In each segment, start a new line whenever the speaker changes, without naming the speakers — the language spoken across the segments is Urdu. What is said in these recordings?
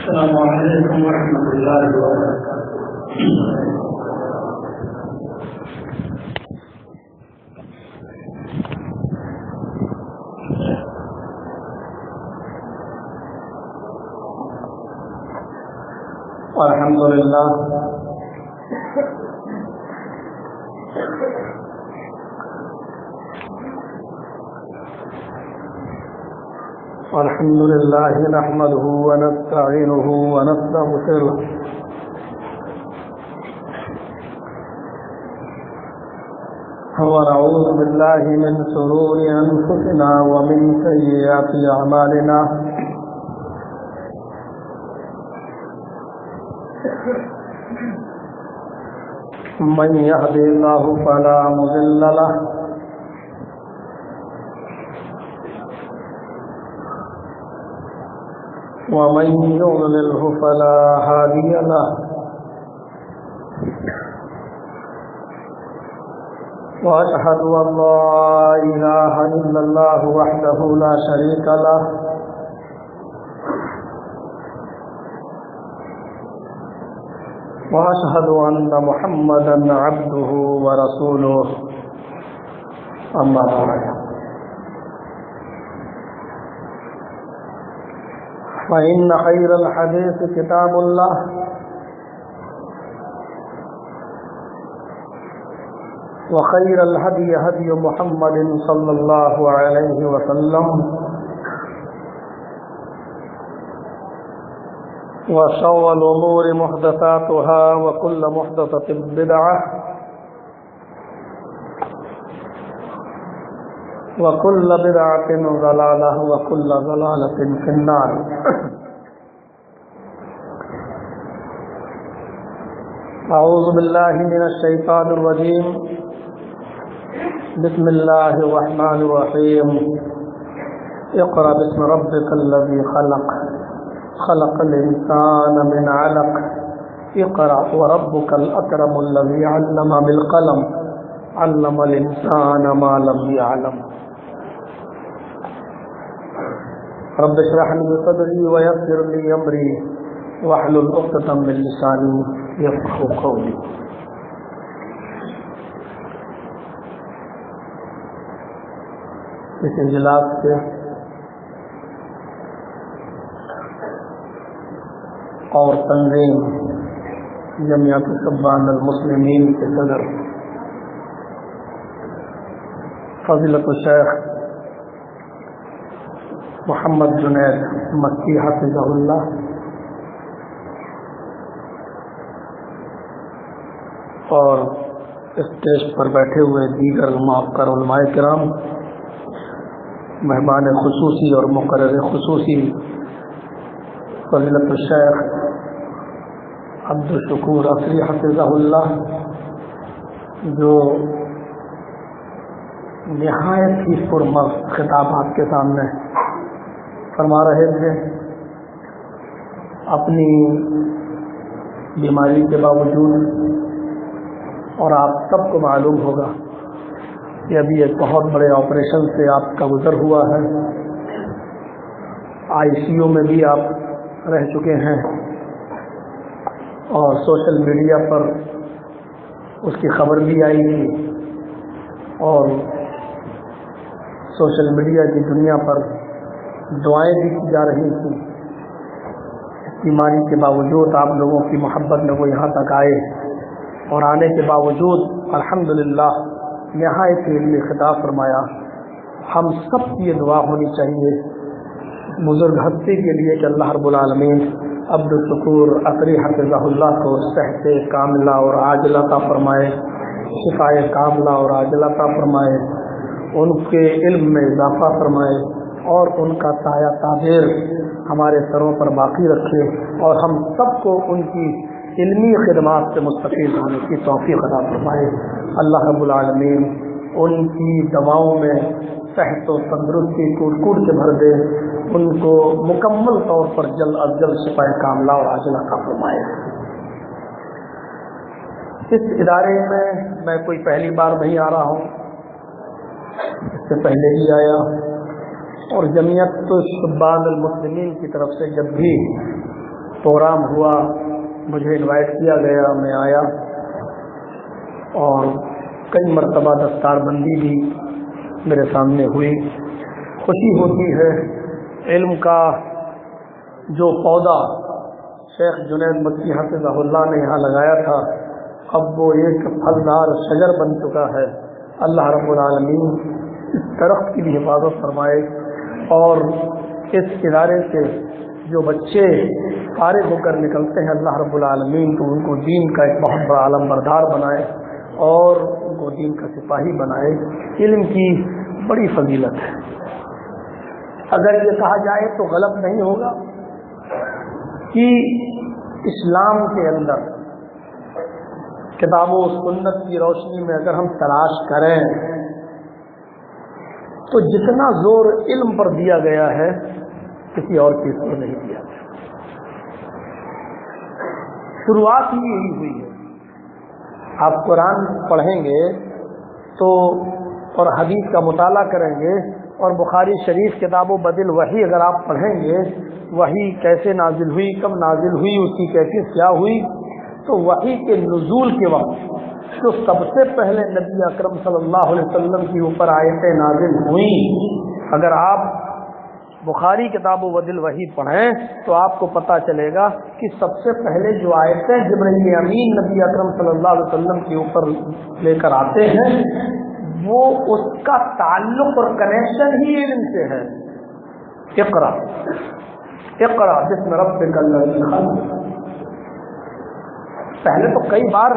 السلام علیکم ورحمۃ اللہ وبرکاتہ۔ الحمد للہ الحمد للہ نحمده ونستعینه ونستغفره ونعوذ باللہ من شرور انفسنا ومن سیئات اعمالنا من يهد الله فلا مضل له ومن يضلله فلا هادي له وأشهد أن لا إله إلا الله وحده لا شريك له وأشهد أن محمدا عبده ورسوله أما بعد فإن خير الحديث كتاب الله وخير الهدي هدي محمد صلى الله عليه وسلم وشر الأمور محدثاتها وكل محدثة بدعة وكل بدعة ضلالة وكل ضلالة في النار۔ أعوذ بالله من الشيطان الرجيم، بسم الله الرحمن الرحيم، اقرأ باسم ربك الذي خلق، خلق الإنسان من علق، اقرأ وربك الأكرم الذي علم بالقلم، علم الإنسان ما لم يعلم۔ رب اشرح لي صدري ويسر لي أمري واحلل عقدة من لساني يفقهوا قولي۔ اس اجلاس سے اور تنظیم جمعیت شبان المسلمین کے صدر فضیلت الشیخ محمد جنید مکی حفظہ اللہ اور اسٹیج پر بیٹھے ہوئے دیگر معقر علماء کرام، مہمان خصوصی اور مقرر خصوصی فضیلت الشیخ عبدالشکور عصری حفظہ اللہ، جو نہایت ہی پرمغز خطابات کے سامنے فرما رہے تھے۔ اپنی بیماری کے باوجود، اور آپ سب کو معلوم ہوگا کہ ابھی ایک بہت بڑے آپریشن سے آپ کا گزر ہوا ہے، ICU میں بھی آپ رہ چکے ہیں، اور سوشل میڈیا پر اس کی خبر بھی آئی تھی، اور سوشل میڈیا کی دنیا پر دعائیں بھی کی جا رہی تھیں۔ اس بیماری کے باوجود آپ لوگوں کی محبت میں وہ یہاں تک آئے، اور آنے کے باوجود الحمدللہ نہایت علمی خطاب فرمایا۔ ہم سب کی یہ دعا ہونی چاہیے بزرگ ہستی کے لیے کہ اللہ رب العالمین عبدالشکور عصری حفظہ اللہ کو صحت کاملہ اور عاجلہ عطا فرمائے، شفاء کاملہ اور عاجلہ عطا فرمائے، ان کے علم میں اضافہ فرمائے، اور ان کا سایہ تعبیر ہمارے سروں پر باقی رکھے، اور ہم سب کو ان کی علمی خدمات سے مستفید ہونے کی توفیق عطا فرمائے۔ اللہ رب العالمین ان کی دواؤں میں صحت و تندرستی کوٹ کوٹ کے بھر دے، ان کو مکمل طور پر جلد از جلد شفاء کاملہ اور عاجلہ عطا فرمائے۔ اس ادارے میں میں کوئی پہلی بار نہیں آ رہا ہوں، اس سے پہلے بھی آیا، اور جمعیت شبان المسلمین کی طرف سے جب بھی پروگرام ہوا، مجھے انوائٹ کیا گیا، میں آیا اور کئی مرتبہ دستار بندی بھی میرے سامنے ہوئی۔ خوشی ہوتی ہے، علم کا جو پودا شیخ جنید مکی حفظہ اللہ نے یہاں لگایا تھا، اب وہ ایک پھلدار شجر بن چکا ہے۔ اللہ رب العالمین اس درخت کی بھی حفاظت فرمائے، اور اس ادارے سے جو بچے فارغ ہو کر نکلتے ہیں، اللہ رب العالمین تو ان کو دین کا ایک بہت بڑا علم بردار بنائے اور ان کو دین کا سپاہی بنائے۔ علم کی بڑی فضیلت ہے۔ اگر یہ کہا جائے تو غلط نہیں ہوگا کہ اسلام کے اندر کتاب و سنت کی روشنی میں اگر ہم تلاش کریں تو جتنا زور علم پر دیا گیا ہے کسی اور چیز پر نہیں دیا گیا۔ شروعات ہی یہی ہوئی ہے۔ آپ قرآن پڑھیں گے تو اور حدیث کا مطالعہ کریں گے اور بخاری شریف کتاب و بدل وحی اگر آپ پڑھیں گے، وحی کیسے نازل ہوئی، کب نازل ہوئی، اس کی کیفیت کیا ہوئی، تو وحی کے نزول کے وقت جو سب سے پہلے نبی اکرم صلی اللہ علیہ وسلم کے اوپر آیتیں نازل ہوئیں، اگر آپ بخاری کتاب و بدل وحی پڑھیں تو آپ کو پتہ چلے گا کہ سب سے پہلے جو آیتیں جبرائیل امین نبی اکرم صلی اللہ علیہ وسلم کے اوپر لے کر آتے ہیں وہ اس کا تعلق اور کنیکشن ہی علم سے ہے۔ اقرا اقرا بسم ربک الذی خلق۔ پہلے تو کئی بار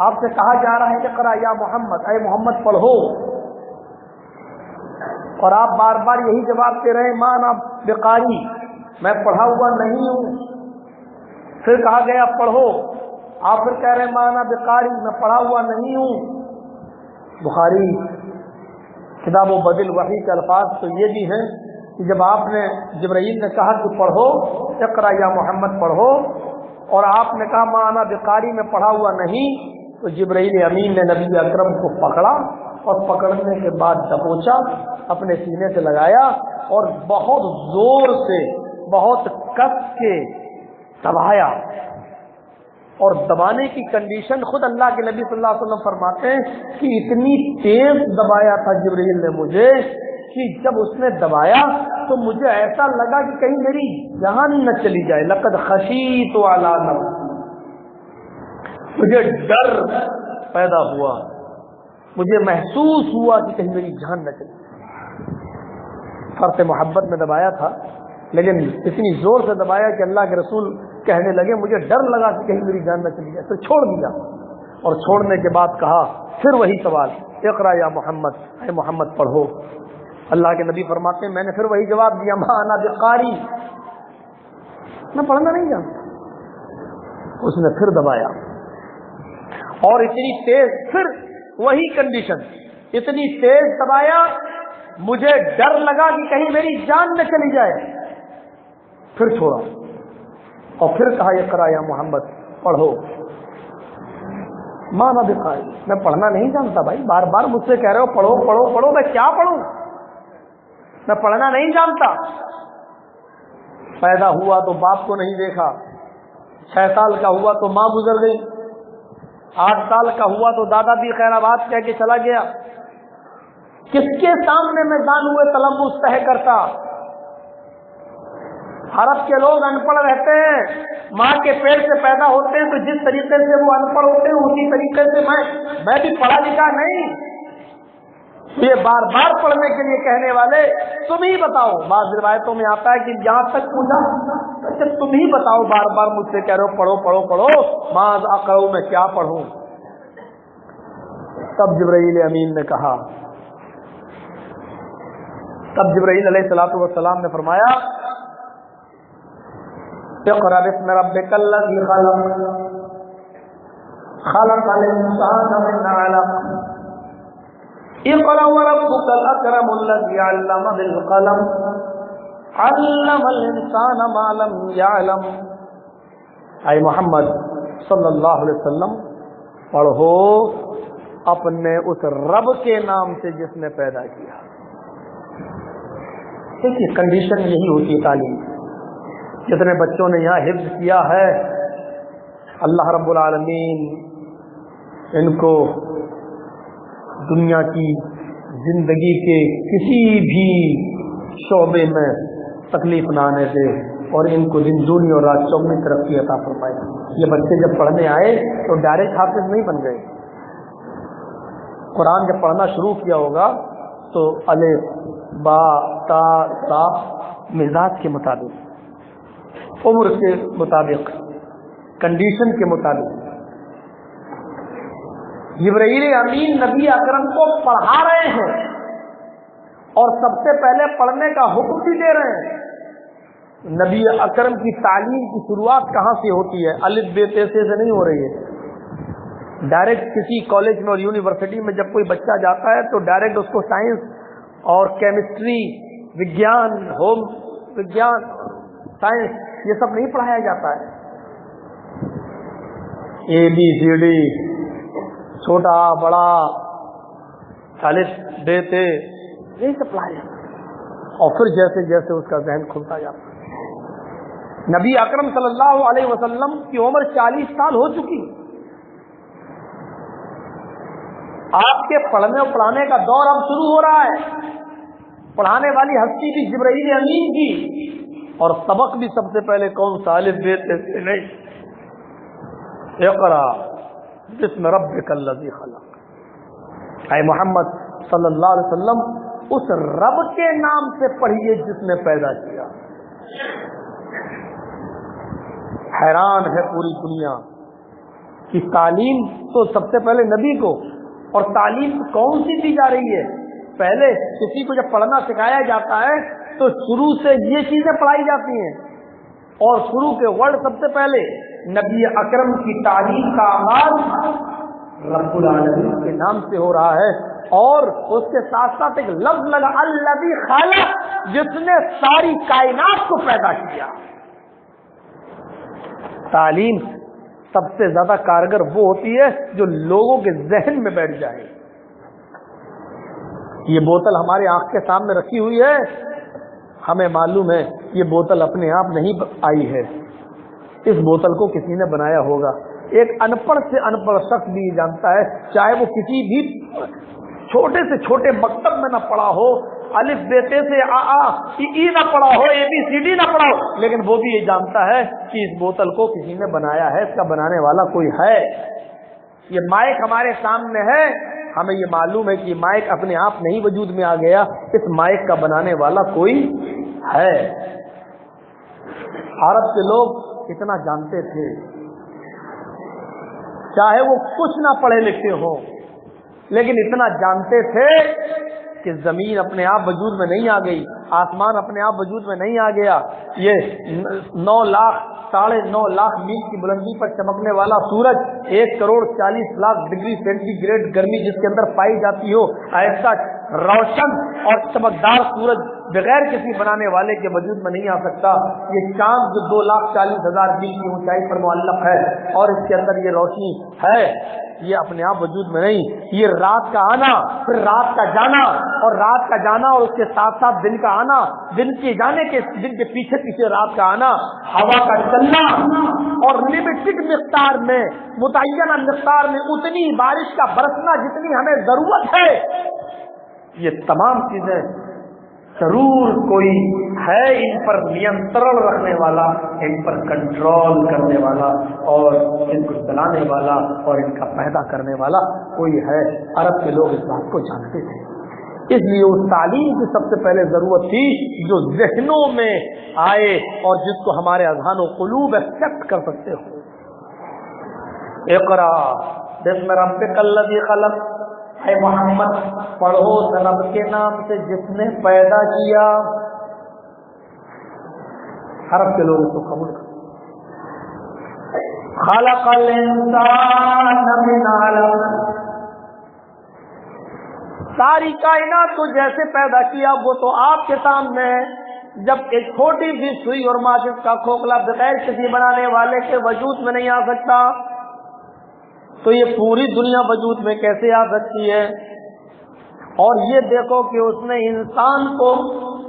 آپ سے کہا جا رہا ہے اقرا یا محمد، اے محمد پڑھو، اور آپ بار بار یہی جواب دے رہے ہیں مانا بقاری، میں پڑھا ہوا نہیں ہوں۔ پھر کہا گیا پڑھو، آپ پھر کہہ رہے ہیں مانا بقاری، میں پڑھا ہوا نہیں ہوں۔ بخاری کتاب و بدل وحی کے الفاظ تو یہ بھی ہیں کہ جب آپ نے جبرائیل نے کہا کہ پڑھو اقرا یا محمد پڑھو، اور آپ نے کہا مانا بقاری میں پڑھا ہوا نہیں، تو جبرائیل امین نے نبی اکرم کو پکڑا اور پکڑنے کے بعد دبوچا، اپنے سینے سے لگایا اور بہت زور سے بہت کس کے دبایا، اور دبانے کی کنڈیشن خود اللہ کے نبی صلی اللہ علیہ وسلم فرماتے ہیں کہ اتنی تیز دبایا تھا جبرائیل نے مجھے کہ جب اس نے دبایا تو مجھے ایسا لگا کہ کہیں میری جان نہ چلی جائے۔ لقد خشیت علی نفسی، مجھے ڈر پیدا ہوا، مجھے محسوس ہوا کہ کہیں میری جان نہ چلی جائے۔ فرط محبت میں دبایا تھا، لیکن اتنی زور سے دبایا کہ اللہ کے رسول کہنے لگے مجھے ڈر لگا کہ کہیں میری جان نہ چلی جائے، تو چھوڑ دیا، اور چھوڑنے کے بعد کہا پھر وہی سوال اقرا یا محمد، اے محمد پڑھو۔ اللہ کے نبی فرماتے ہیں میں نے پھر وہی جواب دیا ما انا بقاری، میں پڑھنا نہیں جانتا۔ اس نے پھر دبایا اور اتنی تیز، پھر وہی کنڈیشن، اتنی تیز دبایا مجھے ڈر لگا کہ کہیں میری جان نہ چلی جائے، پھر چھوڑا اور پھر کہا اقرا یا محمد پڑھو۔ مانا بقاری، میں پڑھنا نہیں جانتا بھائی، بار بار مجھ سے کہہ رہے ہو پڑھو پڑھو پڑھو، میں کیا پڑھوں، میں پڑھنا نہیں جانتا۔ پیدا ہوا تو باپ کو نہیں دیکھا، 6 سال کا ہوا تو ماں گزر گئی، 8 سال کا ہوا تو دادا بھی خیر آباد کہہ کے چلا گیا، کس کے سامنے میں دان ہوئے تلمس طے کرتا۔ عرب کے لوگ ان پڑھ رہتے ہیں، ماں کے پیٹ سے پیدا ہوتے ہیں تو جس طریقے سے وہ ان پڑھ ہوتے ہیں اسی طریقے سے میں بھی پڑھا لکھا نہیں۔ یہ بار بار پڑھنے کے لیے کہنے والے تم ہی بتاؤ، بعض روایتوں میں آتا ہے کہ یہاں تک پوچھا کہ تم ہی بتاؤ، بار بار مجھ سے کہہ رہے ہو پڑھو پڑھو پڑھو، ماذا اقرأ، میں کیا پڑھوں۔ تب جبرائیل امین نے کہا، تب جبرائیل علیہ الصلوۃ والسلام نے فرمایا اقرأ بسم ربک الذی خلق، خلق الانسان من علق، اقرأ وربک الاکرم الذی علم بالقلم، علم الانسان ما لم یعلم۔ اے محمد صلی اللہ علیہ وسلم پڑھو اپنے اس رب کے نام سے جس نے پیدا کیا۔ دیکھیے کنڈیشن یہی ہوتی ہے تعلیم، جتنے بچوں نے یہاں حفظ کیا ہے اللہ رب العالمین ان کو دنیا کی زندگی کے کسی بھی شعبے میں تکلیف نہ آنے دے اور ان کو دن دونی اور رات چوگنی ترقی عطا فرمائے۔ یہ بچے جب پڑھنے آئے تو ڈائریکٹ حافظ نہیں بن گئے، قرآن جب پڑھنا شروع کیا ہوگا تو الف با تا سا مزاج کے مطابق، عمر کے مطابق، کنڈیشن کے مطابق جبرائیل امین نبی اکرم کو پڑھا رہے ہیں اور سب سے پہلے پڑھنے کا حکم بھی دے رہے ہیں۔ نبی اکرم کی تعلیم کی شروعات کہاں سے ہوتی ہے؟ الف بے تے سے نہیں ہو رہی ہے۔ ڈائریکٹ کسی کالج میں اور یونیورسٹی میں جب کوئی بچہ جاتا ہے تو ڈائریکٹ اس کو سائنس اور کیمسٹری، وگیان، ہوم وگیان، سائنس یہ سب نہیں پڑھایا جاتا ہے۔ اے بی سی ڈی، چھوٹا بڑا، الف بے تے، یہی سب پڑھایا جاتا ہے اور پھر جیسے جیسے اس کا ذہن کھلتا جاتا ہے۔ نبی اکرم صلی اللہ علیہ وسلم کی عمر 40 سال ہو چکی، آپ کے پڑھنے اور پڑھانے کا دور اب شروع ہو رہا ہے۔ پڑھانے والی ہستی بھی جبرائیل امین کی، اور سبق بھی سب سے پہلے کون سا؟ الف بے تے سے نہیں، اقرا بسم ربک الذی خلق۔ اے محمد صلی اللہ علیہ وسلم اس رب کے نام سے پڑھیے جس نے پیدا کیا۔ حیران ہے پوری دنیا کی تعلیم تو سب سے پہلے نبی کو، اور تعلیم کون سی دی جا رہی ہے؟ پہلے کسی کو جب پڑھنا سکھایا جاتا ہے تو شروع سے یہ چیزیں پڑھائی جاتی ہیں، اور شروع کے ورڈ سب سے پہلے نبی اکرم کی تعلیم کا آغاز رب العالمین کے نام سے ہو رہا ہے، اور اس کے ساتھ ساتھ ایک لفظ لگا الذی خلق، جس نے ساری کائنات کو پیدا کیا۔ تعلیم سب سے زیادہ کارگر وہ ہوتی ہے جو لوگوں کے ذہن میں بیٹھ جائے۔ یہ بوتل ہمارے آنکھ کے سامنے رکھی ہوئی ہے، ہمیں معلوم ہے یہ بوتل اپنے آپ نہیں آئی ہے، اس بوتل کو کسی نے بنایا ہوگا۔ ایک ان پڑھ سے ان پڑھ شخص بھی جانتا ہے، چاہے وہ کسی بھی چھوٹے سے چھوٹے مکتب میں نہ پڑھا ہو، الف بے تے سے ای نہ پڑھا ہو، اے بی سی ڈی نہ پڑھا ہو، لیکن وہ بھی یہ جانتا ہے کہ اس بوتل کو کسی نے بنایا ہے، اس کا بنانے والا کوئی ہے۔ یہ مائک ہمارے سامنے ہے، ہمیں یہ معلوم ہے کہ یہ مائک اپنے آپ نہیں وجود میں آ گیا، اس مائک کا بنانے والا کوئی ہے۔ عرب کے لوگ اتنا جانتے تھے، چاہے وہ کچھ نہ پڑھے لکھے ہوں، لیکن اتنا جانتے تھے کہ زمین اپنے آپ وجود میں نہیں آ گئی، آسمان اپنے آپ وجود میں نہیں آ گیا، یہ 9 لاکھ 9.5 لاکھ میل کی بلندی پر چمکنے والا سورج 1,40,00,000 ڈگری سینٹی گریڈ گرمی جس کے اندر پائی جاتی ہو، ایسا روشن اور چمکدار سورج بغیر کسی بنانے والے کے وجود میں نہیں آ سکتا۔ یہ چاند جو 2,40,000 میل کی اونچائی پر معلق ہے اور اس کے اندر یہ روشنی ہے، یہ اپنے آپ وجود میں نہیں، یہ رات کا آنا، پھر رات کا جانا، اور رات کا جانا اور اس کے ساتھ ساتھ دن کا آنا، دن کے جانے کے دن کے پیچھے پیچھے رات کا آنا، ہوا کا چلنا، اور لمیٹڈ مقدار میں، متعینہ مقدار میں اتنی بارش کا برسنا جتنی ہمیں ضرورت ہے، یہ تمام چیزیں ضرور کوئی ہے ان پر نینترن رکھنے والا، ان پر کنٹرول کرنے والا، اور ان کو چلانے والا اور ان کا پیدا کرنے والا کوئی ہے۔ عرب کے لوگ اس بات کو جانتے تھے، اس لیے اس تعلیم کی سب سے پہلے ضرورت تھی جو ذہنوں میں آئے اور جس کو ہمارے اذہان و قلوب ایکسپٹ کر سکتے ہو۔ اقرا بسم ربک الذی خلق، اے محمد پڑھو رب کے نام سے جس نے پیدا کیا۔ عرب کے لوگ اس کو قبول کرتے، خلق الانسان من علق، ساری کائنات کو جیسے پیدا کیا وہ تو آپ کے سامنے ہے۔ جب ایک چھوٹی سی سوئی اور ماچس کا کھوکھلا بغیر کسی بنانے والے کے وجود میں نہیں آ سکتا، تو یہ پوری دنیا وجود میں کیسے آ سکتی ہے؟ اور یہ دیکھو کہ اس نے انسان کو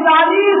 40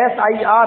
SIR,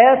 S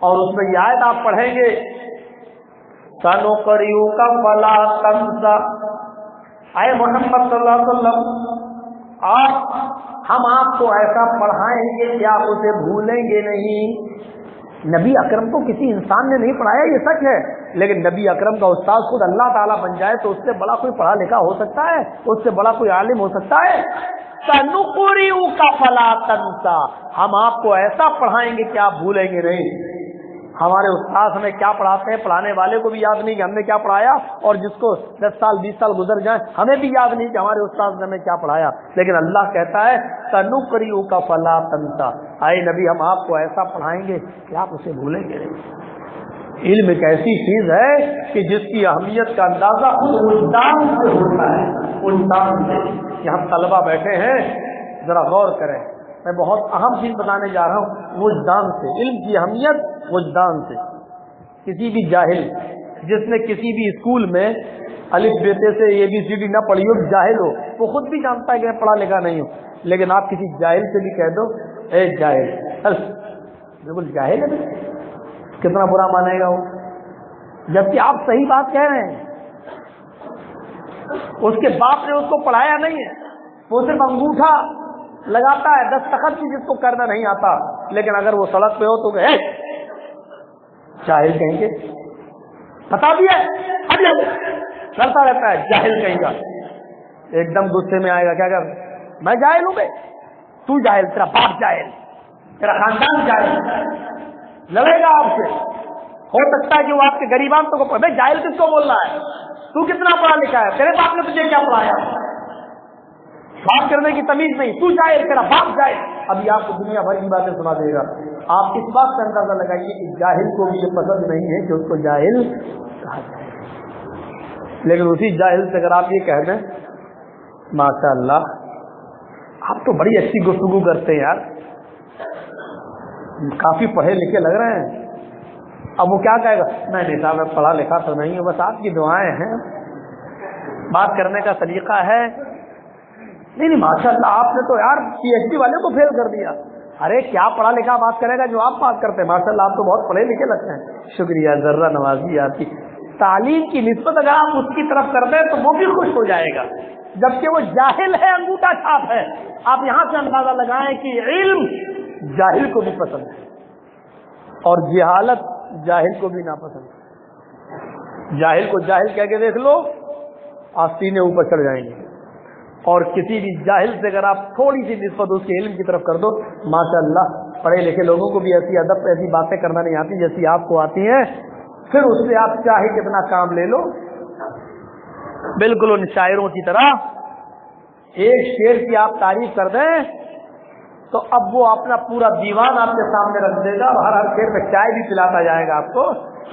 اور اس میں یہ آیت آپ پڑھیں گے سَنُقْرِئُكَ فَلَا تَنْسَى، اے محمد صلی اللہ علیہ وسلم ہم آپ کو ایسا پڑھائیں گے کہ آپ اسے بھولیں گے نہیں۔ نبی اکرم کو کسی انسان نے نہیں پڑھایا، یہ سچ ہے، لیکن نبی اکرم کا استاد خود اللہ تعالیٰ بن جائے تو اس سے بڑا کوئی پڑھا لکھا ہو سکتا ہے؟ اس سے بڑا کوئی عالم ہو سکتا ہے؟ سَنُقْرِئُكَ فَلَا تَنْسَى، ہم آپ کو ایسا پڑھائیں گے کہ آپ بھولیں گے نہیں۔ ہمارے استاد ہمیں کیا پڑھاتے ہیں، پڑھانے والے کو بھی یاد نہیں کہ ہم نے کیا پڑھایا، اور جس کو 10 سال 20 سال گزر جائیں ہمیں بھی یاد نہیں کہ ہمارے استاد نے ہمیں کیا پڑھایا۔ لیکن اللہ کہتا ہے سَنُقْرِئُكَ فَلَا تَنْسَى، اے نبی ہم آپ کو ایسا پڑھائیں گے کہ آپ اسے بھولیں گے نہیں۔ علم ایک ایسی چیز ہے کہ جس کی اہمیت کا اندازہ وجدان سے ہوتا ہے، وجدان سے۔ یہاں طلبہ بیٹھے ہیں، ذرا غور کریں، میں بہت اہم چیز بتانے جا رہا ہوں، وجدان سے۔ علم کی اہمیت وجدان سے۔ کسی بھی جاہل جس نے کسی بھی اسکول میں الف بیتے سے ABCD نہ پڑھی ہو، جاہل ہو، وہ خود بھی جانتا ہے کہ میں پڑھا لکھا نہیں ہوں، لیکن آپ کسی جاہل سے بھی کہہ دو اے جاہل، بالکل جاہل ہے، کتنا برا مانے گا وہ، جبکہ آپ صحیح بات کہہ رہے ہیں۔ اس کے باپ نے اس کو پڑھایا نہیں ہے، وہ صرف انگوٹھا لگاتا ہے، دستخط بھی جس کو کرنا نہیں آتا، لیکن اگر وہ سڑک پہ ہو تو کہ جاہل کہیں گے، بتا دیا کرتا رہتا ہے، جاہل کہیں گا۔ ایک دم غصے میں آئے گا، کیا کر میں جاہل ہوں بے، تو جاہل، تیرا باپ جاہل، تیرا خاندان جاہل، لڑے گا آپ سے۔ ہو سکتا ہے کہ وہ آپ کے غریبان تو کو جاہل کس کو بول رہا ہے، تو کتنا پڑھا لکھا ہے، تیرے باپ نے تجھے کیا پڑھایا، بات کرنے کی تمیز نہیں، تو جاہل، تیرا باپ جاہل۔ ابھی آپ کو دنیا بھر کی باتیں سنا دے گا۔ آپ اس بات کا اندازہ لگائیے کہ جاہل کو بھی یہ پسند نہیں ہے کہ اس کو جاہل کہا جائے، لیکن اسی جاہل سے اگر آپ یہ کہہ دیں ماشاء اللہ آپ تو بڑی اچھی گفتگو کرتے ہیں یار، کافی پڑھے لکھے لگ رہے ہیں، اب وہ کیا کہے گا، نہیں صاحب میں پڑھا لکھا تو نہیں ہوں، بس آپ کی دعائیں ہیں۔ بات کرنے کا طریقہ ہے نہیں ماشاء اللہ آپ نے تو یار PhD والے کو فیل کر دیا۔ ارے کیا پڑھا لکھا بات کرے گا جو آپ بات کرتے ہیں، ماشاء اللہ آپ تو بہت پڑھے لکھے لگتے ہیں۔ شکریہ، ذرہ نوازی آپ کی۔ تعلیم کی نسبت اگر آپ اس کی طرف کر دیں تو وہ بھی خوش ہو جائے گا، جبکہ وہ جاہل ہے، انگوٹھا چھاپ ہے۔ آپ یہاں سے اندازہ لگائیں کہ علم جاہل کو بھی پسند ہے اور جہالت جاہل کو بھی ناپسند ہے۔ جاہل کو جاہل کہہ کے دیکھ لو، آستینے اوپر چڑھ جائیں گے، اور کسی بھی جاہل سے اگر آپ تھوڑی سی نسبت اس کے علم کی طرف کر دو، ماشاء اللہ پڑھے لکھے لوگوں کو بھی ایسی ادب ایسی باتیں کرنا نہیں آتی جیسی آپ کو آتی ہیں، پھر اس سے آپ چاہے کتنا کام لے لو۔ بالکل ان شاعروں کی طرح ایک شعر کی آپ تعریف کر دیں تو اب وہ اپنا پورا دیوان آپ کے سامنے رکھ دے گا، اور ہر شعر میں چائے بھی پلاتا جائے گا آپ کو۔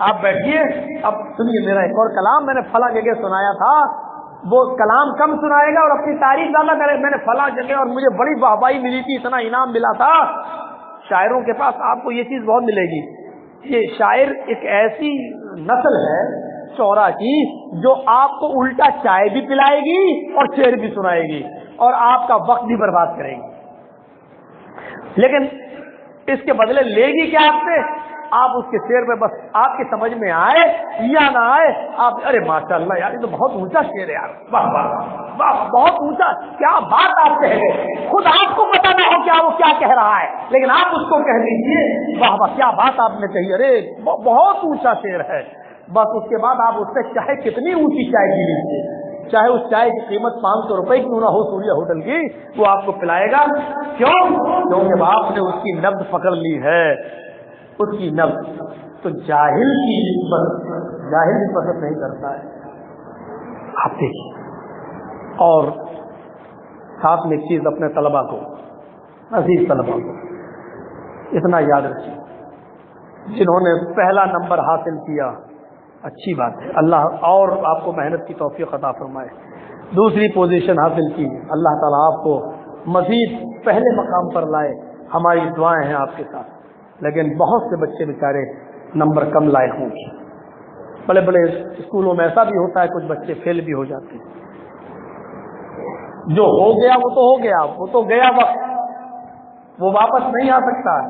آپ بیٹھیے، اب سنیے میرا ایک اور کلام، میں نے فلاں جگہ سنایا تھا، وہ کلام کم سنائے گا اور اپنی تعریف زیادہ کرے، میں نے فلاں جگہ اور مجھے بڑی واہوائی ملی تھی، اتنا انعام ملا تھا۔ شاعروں کے پاس آپ کو یہ چیز بہت ملے گی، یہ شاعر ایک ایسی نسل ہے شعراء کی جو آپ کو الٹا چائے بھی پلائے گی اور شعر بھی سنائے گی اور آپ کا وقت بھی برباد کرے گی، لیکن اس کے بدلے لے گی کیا آپ سے؟ آپ اس کے شعر میں بس آپ کی سمجھ میں آئے یا نہ آئے، آپ ارے ماشاء اللہ یار یہ تو بہت اونچا شعر ہے یار، واہ واہ واہ بہت اونچا، کیا بات آپ کہہ گئے، خود آپ کو پتا نہ ہو کیا وہ کیا کہہ رہا ہے، لیکن آپ اس کو کہہ دیجیے واہ واہ کیا بات آپ نے کہی، ارے بہت اونچا شعر ہے۔ بس اس کے بعد آپ اس سے چاہے کتنی اونچی چائے پی لیجیے، چاہے اس چائے کی قیمت 500 روپئے کیوں نہ ہو سوریا ہوٹل کی، وہ آپ کو پلائے گا۔ کیوں؟ کیونکہ آپ نے اس کی نبض پکڑ لی ہے، اس کی نبض۔ تو جاہل کی نسبت جاہل بھی پسند نہیں کرتا ہے، آپ دیکھیے۔ اور ساتھ میں ایک چیز اپنے طلبا کو، عزیز طلبا کو اتنا یاد رکھیے، جنہوں نے پہلا نمبر حاصل کیا اچھی بات ہے، اللہ اور آپ کو محنت کی توفیق عطا فرمائے، دوسری پوزیشن حاصل کی، اللہ تعالیٰ آپ کو مزید پہلے مقام پر لائے، ہماری دعائیں ہیں آپ کے ساتھ۔ لیکن بہت سے بچے بیچارے نمبر کم لائے ہوں گے، بڑے بڑے اسکولوں میں ایسا بھی ہوتا ہے کچھ بچے فیل بھی ہو جاتے ہیں۔ جو ہو گیا وہ تو ہو گیا، وہ تو گیا وقت، وہ واپس نہیں آ سکتا ہے۔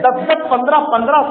10-10, 15-15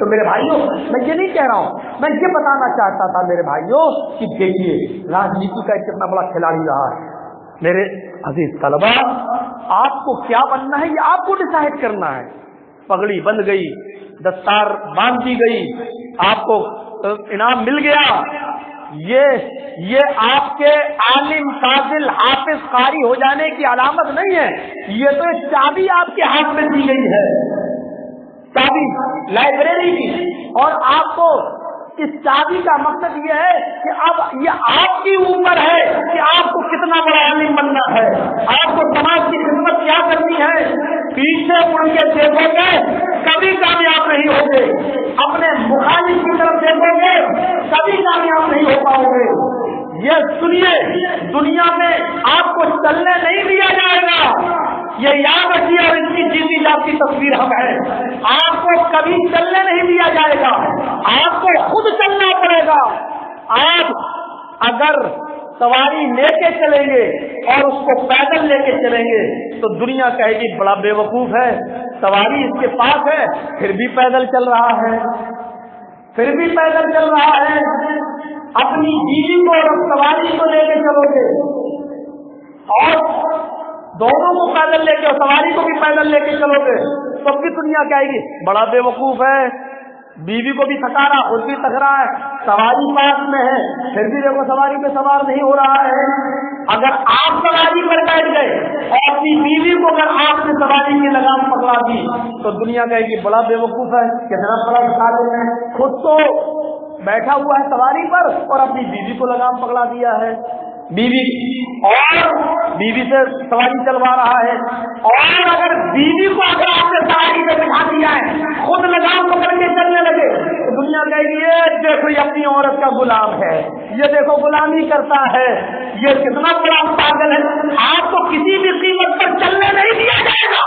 تو میرے بھائیوں میں یہ نہیں کہہ رہا ہوں, میں یہ بتانا چاہتا تھا میرے بھائیوں کہ دیکھیے راجنیتی کا کتنا بڑا کھلاڑی رہا ہے. میرے عزیز طلبا, آپ کو کیا بننا ہے یہ آپ کو ڈیسائیڈ کرنا ہے. پگڑی بند گئی, دستار باندھ دی گئی, آپ کو انعام مل گیا, یہ آپ کے عالم فاضل حافظ قاری ہو جانے کی علامت نہیں ہے. یہ تو ایک چابی آپ کے ہاتھ میں دی گئی ہے, چابی لائبریری کی, اور آپ کو اس چابی کا مقصد یہ ہے کہ اب یہ آپ کی عمر ہے کہ آپ کو کتنا بڑا عالم بننا ہے, آپ کو سماج کی خدمت کیا کرنی ہے. پیچھے مڑ کے دیکھو گے کبھی کامیاب نہیں ہوگے, اپنے مخالف کی طرف دیکھو گے کبھی کامیاب نہیں ہو پاؤ گے. یہ سنیے, دنیا میں آپ کو چلنے نہیں دیا جائے گا, یہ یاد رکھیے, اور اس کی جیتی جاتی تصویر ہم ہے. آپ کو کبھی چلنے نہیں دیا جائے گا, آپ کو خود چلنا پڑے گا. آپ اگر سواری لے کے چلیں گے اور اس کو پیدل لے کے چلیں گے تو دنیا کہے گی بڑا بے وقوف ہے, سواری اس کے پاس ہے پھر بھی پیدل چل رہا ہے, پھر بھی پیدل چل رہا ہے. اپنی بیوی کو اور سواری کو لے کے چلو گے اور دونوں کو پیدل لے کے اور سواری کو بھی پیدل لے کے چلو گے تو بھی دنیا کہے گی بڑا بے وقوف ہے. بیوی کو بھی تھکا رہا, خود بھی تھک رہا ہے, سواری پاس میں ہے پھر بھی دیکھو سواری پہ سوار نہیں ہو رہا ہے. اگر آپ سواری پر بیٹھ گئے اور اپنی بیوی کو اگر آپ نے سواری کی لگام پکڑا دی تو دنیا کہے گی بڑا بے وقوف ہے, کتنا بڑا مثال ہے, خود تو بیٹھا ہوا ہے سواری پر اور اپنی بیوی کو لگام پکڑا دیا ہے, بیوی سے سواری چلوا رہا ہے. اور اگر بیوی کو اگر آپ نے سواری پہ بٹھا دیا ہے, خود لگام پکڑ کے چلنے لگے تو دنیا کہے گی یہ دیکھو یہ اپنی عورت کا غلام ہے, یہ دیکھو غلامی کرتا ہے, یہ کتنا بڑا پاگل ہے. آپ کو کسی بھی قیمت پر چلنے نہیں دیا جائے گا,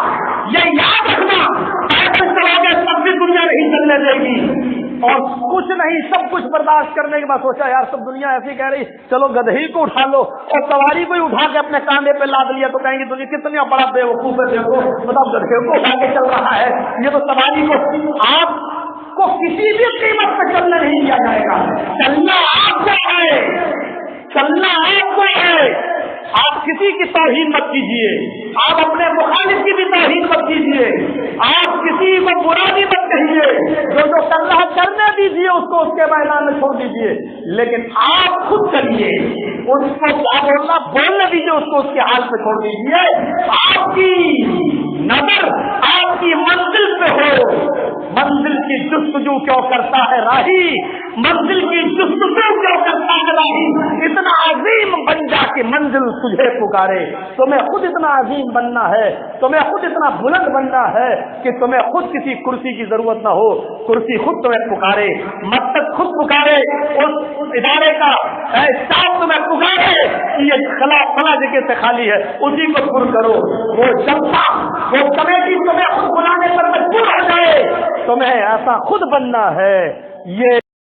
یہ یاد رکھنا. پیدل چلو گے سب بھی دنیا نہیں چلنے دے گی, اور کچھ نہیں سب کچھ برداشت کرنے کے بعد سوچا یار سب دنیا ایسی کہہ رہی, چلو گدھے کو اٹھا لو, اور سواری کو ہی اٹھا کے اپنے کاندھے پہ لاد لیا تو کہیں گے دنیا کتنا بڑا بے وقوف ہے, دیکھو مطلب گدھے کو اٹھا کے چل رہا ہے. یہ تو سواری کو, آپ کو کسی بھی قیمت پہ چلنا نہیں دیا جائے گا. چلنا آپ کو ہے, چلنا آپ کو ہے. آپ کسی کی توہین مت کیجیے, آپ اپنے مخالف کی بھی توہین مت کیجیے, آپ کسی کو برا بھی مت کہیے, جو کر رہا کرنے دیجیے اس کو, اس کے میدان میں چھوڑ دیجیے, لیکن آپ خود چلیے, اس کو کیا بولنا بولنے دیجیے, اس کو اس کے حال پہ چھوڑ دیجیے. آپ کی نظر آپ کی منزل پہ ہو. منزل کی جستجو کیوں کرتا ہے راہی, منزل کی جستجو کیوں کرتا ہے راہی, اتنا عظیم بن جا کہ منزل تجھے پکارے. تمہیں خود اتنا عظیم بننا ہے, تمہیں خود اتنا بلند بننا ہے کہ تمہیں خود کسی کرسی کی ضرورت نہ ہو, کرسی خود تمہیں پکارے, مقصد خود پکارے, اس ادارے کا اسٹاف تمہیں پکارے کہ یہ فلاں جگہ سے خالی ہے, اسی کو پر کرو. وہ جنتا, وہ کمیٹی تمہیں خود بلانے پر مجبور ہو جائے, تمہیں ایسا خود بننا ہے. یہ